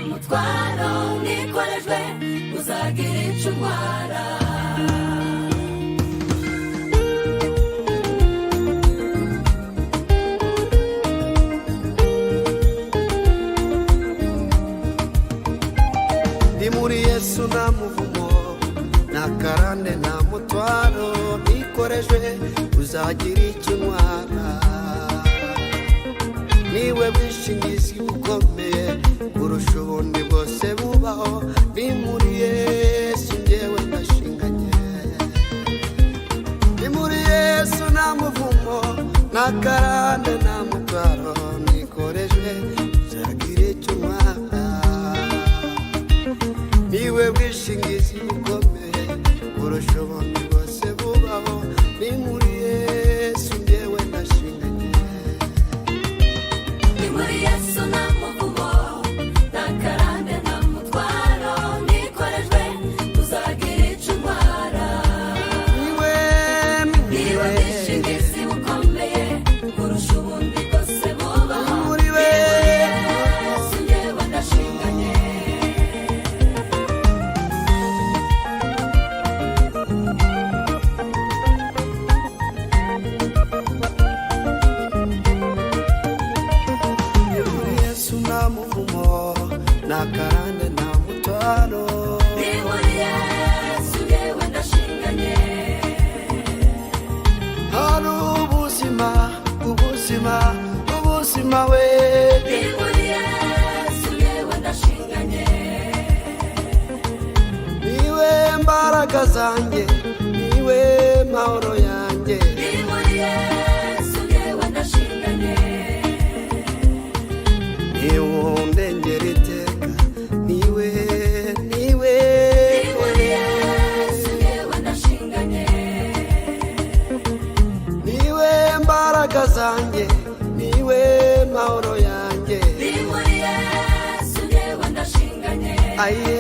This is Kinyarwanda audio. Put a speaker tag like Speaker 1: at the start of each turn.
Speaker 1: mutwaro nikorejwe uzagira icyo untwara.
Speaker 2: Ndi muri Yesu nta muvumo nta karande nta mutwaro nikorejwe uzagira icyo untwara. Niwe bwishingizi bukomeye kurusha ubundi bwose bubaho. Ndi muri Yesu njyewe ndashinganye. Ndi muri Yesu nta muvumo nta karande nta mutwaro nikorejwe uzagira icyo untwara. Niwe bwishingizi bukomeye kurusha ubundi bwose bubaho. Ndi muri Yesu njyewe ndashinganye.
Speaker 1: Ndi muri Yesu nta muvumo nta karande nta mutwaro nikorejwe uzagira icyo untwara. Niwe bwishingizi bukomeye kurusha ubundi bwose bubaho. Ndi muri Yesu njyewe ndashinganye.
Speaker 2: Nta muvumo nta karande nta mutwaro.
Speaker 1: Ndi muri Yesu njyewe ndashinganye.
Speaker 2: Hari ubuzima ubuzima ubuzima we.
Speaker 1: Ndi muri Yesu njyewe ndashinganye.
Speaker 2: Niwe mbaraga zanjye niwe mahoro yanjye.
Speaker 1: Ndi muri Yesu njyewe ndashinganye.
Speaker 2: Niwundengera iteka niwe niwe.
Speaker 1: Ndi muri Yesu njyewe ndashinganye.
Speaker 2: Niwe mbaraga zanjye niwe mahoro yanjye.
Speaker 1: Ndi muri Yesu njyewe ndashinganye.
Speaker 2: Aye